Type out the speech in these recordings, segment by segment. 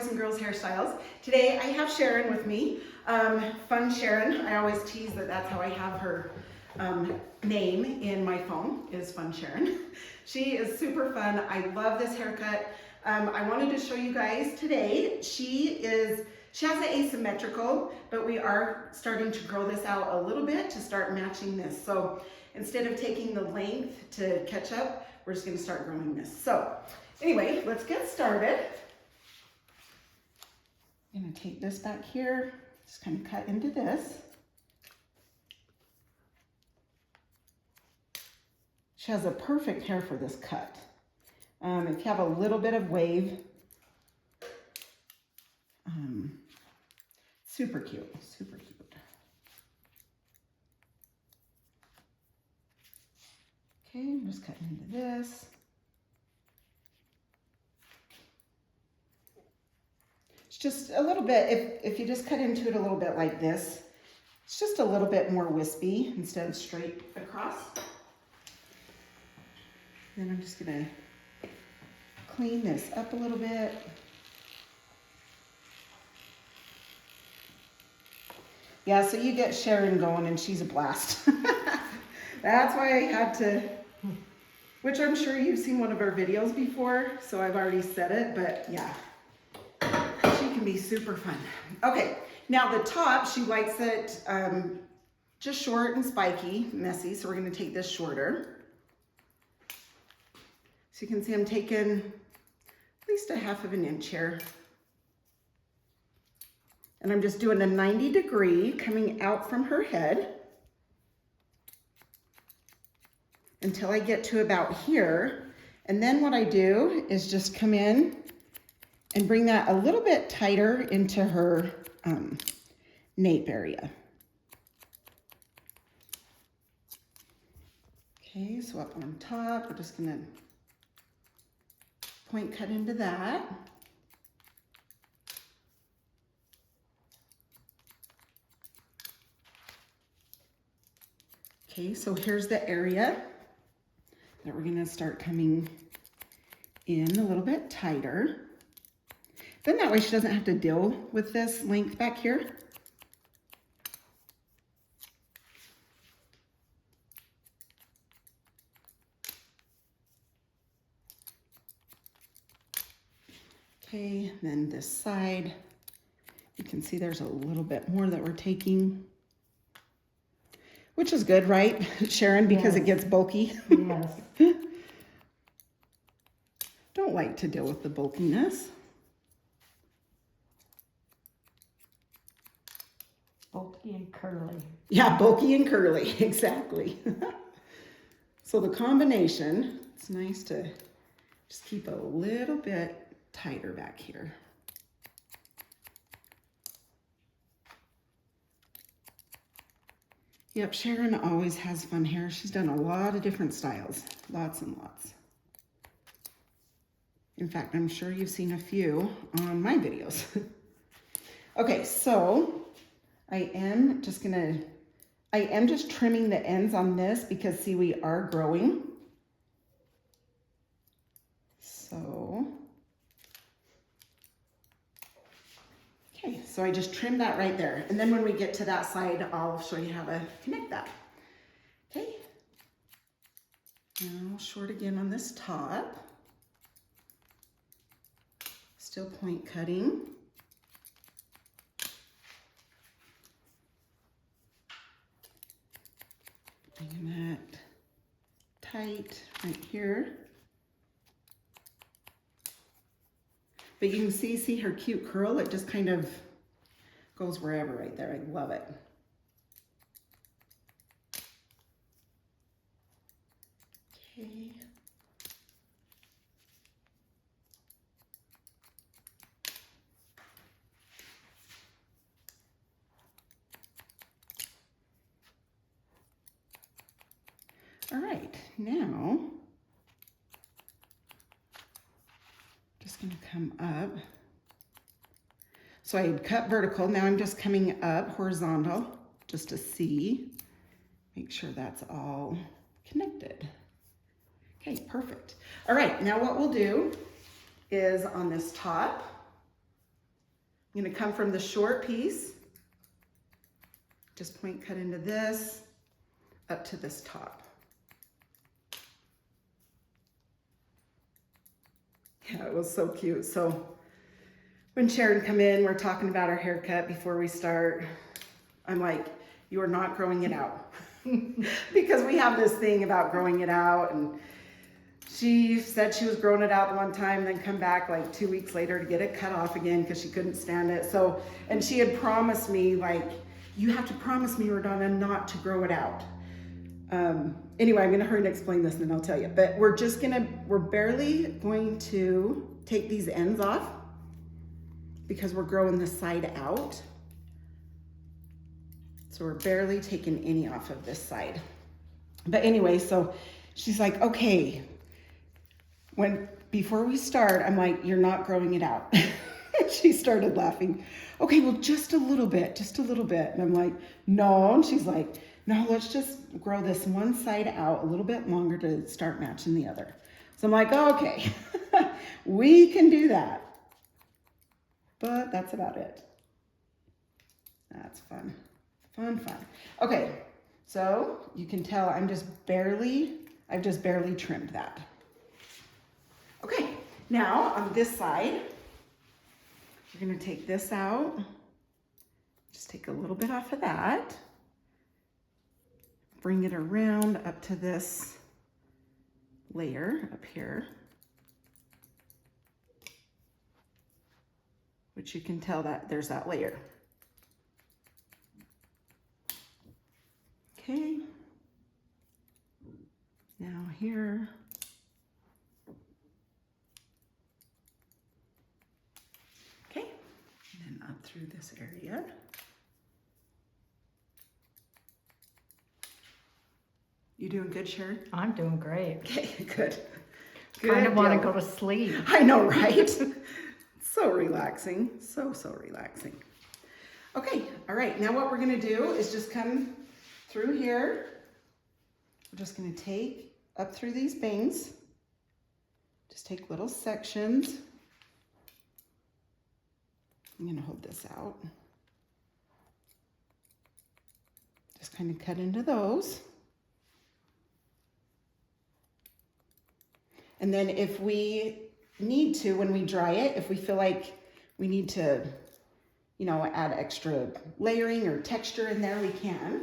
boys and girls hairstyles. Today I have Sharon with me. Fun Sharon. I always tease that that's how I have her name in my phone, is Fun Sharon. She is super fun. I love this haircut. I wanted to show you guys today. She has an asymmetrical, but we are starting to grow this out a little bit to start matching this. So instead of taking the length to catch up, we're just going to start growing this. So anyway, let's get started. I'm going to take this back here, just kind of cut into this. She has a perfect hair for this cut. If you have a little bit of wave, super cute, super cute. Okay, I'm just cutting into this. It's just a little bit, if you just cut into it a little bit like this, it's just a little bit more wispy instead of straight across. Then I'm just gonna clean this up a little bit. Yeah, so you get Sharon going and she's a blast. That's why I had to, which I'm sure you've seen one of our videos before, so I've already said it, but yeah, she can be super fun. Okay, now the top, she likes it just short and spiky, messy, so we're gonna take this shorter. So you can see I'm taking at least a 1/2 inch here. And I'm just doing a 90 degree coming out from her head until I get to about here. And then what I do is just come in and bring that a little bit tighter into her nape area. Okay, so up on top, we're just gonna point cut into that. Okay, so here's the area that we're gonna start coming in a little bit tighter. Then that way she doesn't have to deal with this length back here. Okay, then this side, you can see there's a little bit more that we're taking, which is good, right, Sharon, because yes, it gets bulky. Yes. Don't like to deal with the bulkiness. Bulky and curly. Yeah, bulky and curly, exactly. So the combination, it's nice to just keep a little bit tighter back here. Yep, Sharon always has fun hair. She's done a lot of different styles, lots and lots. In fact, I'm sure you've seen a few on my videos. Okay, so I am just trimming the ends on this because see, we are growing. So, okay, so I just trimmed that right there. And then when we get to that side, I'll show you how to connect that. Okay. Now short again on this top. Still point cutting. Bringing that tight right here. But you can see her cute curl, it just kind of goes wherever right there. I love it. Okay. All right, now just gonna come up. So I had cut vertical, now I'm just coming up horizontal just to see, make sure that's all connected. Okay, perfect. All right, now what we'll do is on this top, I'm gonna come from the short piece, just point cut into this, up to this top. Yeah, it was so cute. So when Sharon come in, we're talking about our haircut before we start. I'm like, you are not growing it out. Because we have this thing about growing it out, and she said she was growing it out the one time, then come back like 2 weeks later to get it cut off again because she couldn't stand it. So, and she had promised me, like, you have to promise me, RaDona, not to grow it out. Anyway, I'm gonna hurry and explain this and then I'll tell you. But we're barely going to take these ends off because we're growing the side out. So we're barely taking any off of this side. But anyway, so she's like, okay, before we start, I'm like, you're not growing it out. She started laughing. Okay, well, just a little bit. And I'm like, no. And she's like, no, let's just grow this one side out a little bit longer to start matching the other. So I'm like, oh, okay, we can do that. But that's about it. That's fun. Fun. Okay, so you can tell I've just barely trimmed that. Okay, now on this side, we're gonna take this out. Just take a little bit off of that. Bring it around up to this layer up here, which you can tell that there's that layer. Okay, now here, okay, and then up through this area. You doing good, Sharon? I'm doing great. Okay, good. Kind of want to deal. go to sleep. I know, right? So relaxing, so relaxing. Okay, all right, now what we're gonna do is just come through here. We're just gonna take up through these bangs. Just take little sections. I'm gonna hold this out. Just kind of cut into those. And then if we need to, when we dry it, if we feel like we need to, you know, add extra layering or texture in there, we can.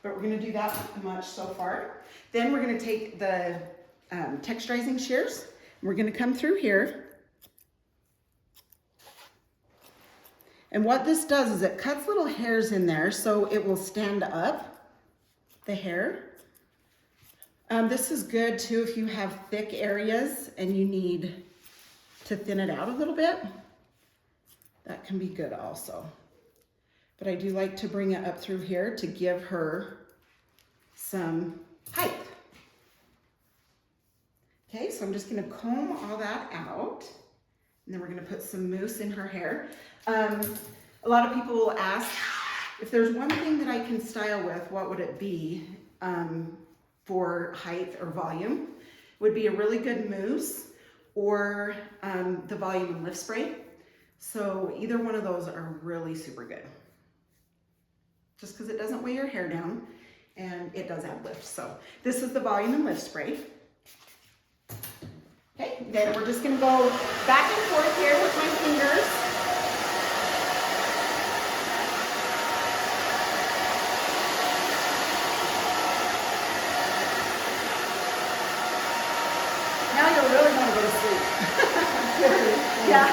But we're gonna do that much so far. Then we're gonna take the texturizing shears. And we're gonna come through here. And what this does is it cuts little hairs in there so it will stand up, the hair. This is good too if you have thick areas and you need to thin it out a little bit. That can be good also. But I do like to bring it up through here to give her some height. Okay, so I'm just gonna comb all that out, and then we're gonna put some mousse in her hair. A lot of people will ask, if there's one thing that I can style with, what would it be for height or volume? Would be a really good mousse or the volume and lift spray. So either one of those are really super good. Just because it doesn't weigh your hair down and it does add lift. So this is the volume and lift spray. Okay, then we're just gonna go back and forth here with my fingers. Now you'll really want to go to sleep. Yeah.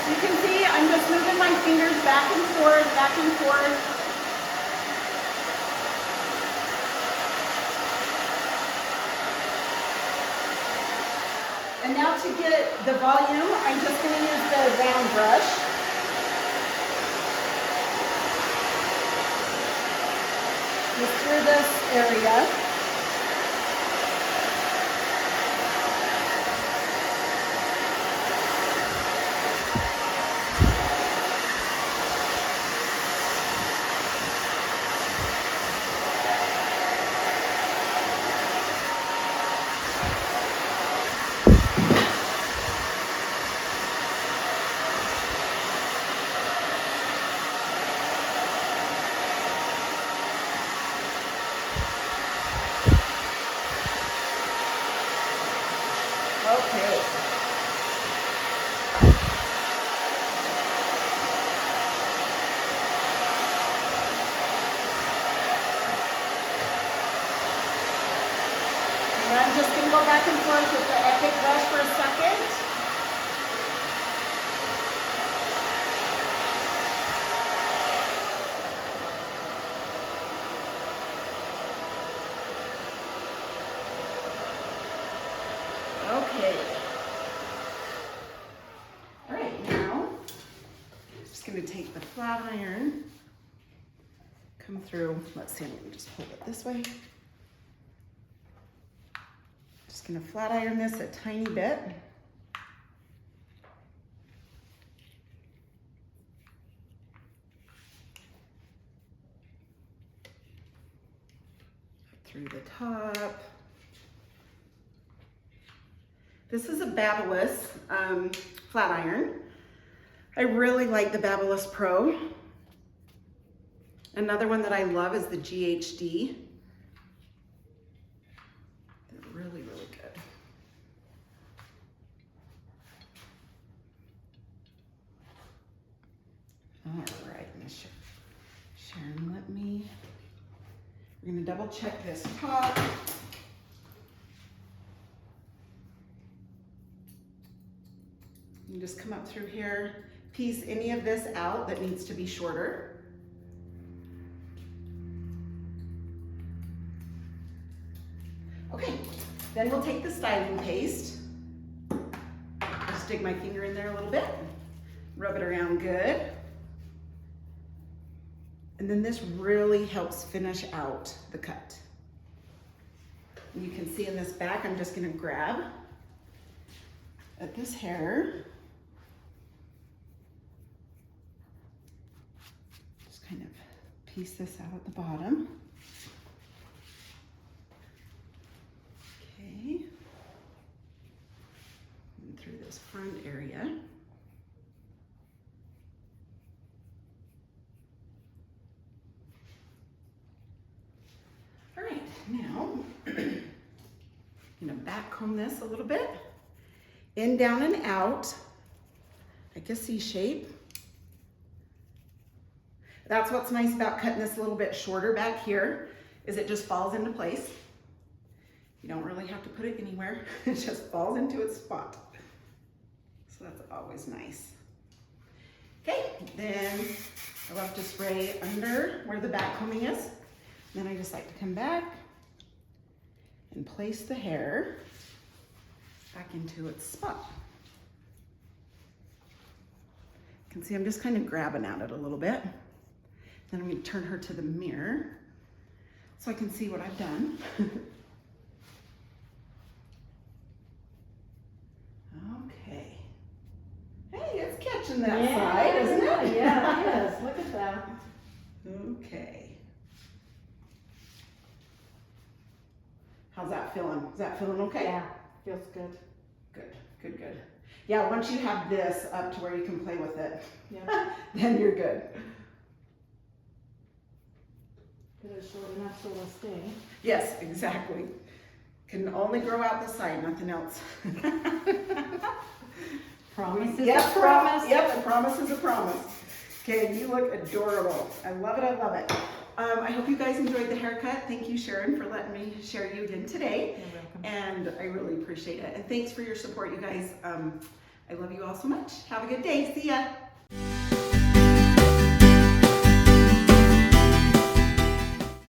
You can see I'm just moving my fingers back and forth, back and forth. And now to get the volume, I'm just going to use the round brush. Just through this area. I'm just gonna go back and forth with the epic brush for a second. Okay. All right, now I'm just going to take the flat iron, come through. Let's see, I'm going to just hold it this way. Just going to flat iron this a tiny bit. Through the top. This is a Babyliss flat iron. I really like the Babyliss Pro. Another one that I love is the GHD. They're really, really good. All right, Miss Sharon, we're gonna double check this top. You just come up through here, piece any of this out that needs to be shorter. Okay, then we'll take the styling paste. Just dig my finger in there a little bit, rub it around good. And then this really helps finish out the cut. And you can see in this back, I'm just gonna grab at this hair. Kind of piece this out at the bottom. Okay. And through this front area. All right, now I'm gonna back comb this a little bit. In, down, and out, like a C shape. That's what's nice about cutting this a little bit shorter back here, is it just falls into place. You don't really have to put it anywhere. It just falls into its spot. So that's always nice. Okay, then I love to spray under where the back combing is. Then I just like to come back and place the hair back into its spot. You can see I'm just kind of grabbing at it a little bit. Then I'm going to turn her to the mirror so I can see what I've done. Okay. Hey, it's catching that side, isn't it? Yeah, it is. Look at that. Okay. How's that feeling? Is that feeling okay? Yeah, feels good. Good, good, good. Yeah, once you have this up to where you can play with it, Yeah. then you're good. Get it short enough so it'll stay. Yes, exactly. Can only grow out the side, nothing else. Promise is Yep, a promise. Yep, a promise is a promise. Okay, you look adorable. I love it, I love it. I hope you guys enjoyed the haircut. Thank you, Sharon, for letting me share you again today. You're welcome. And I really appreciate it. And thanks for your support, you guys. I love you all so much. Have a good day. See ya.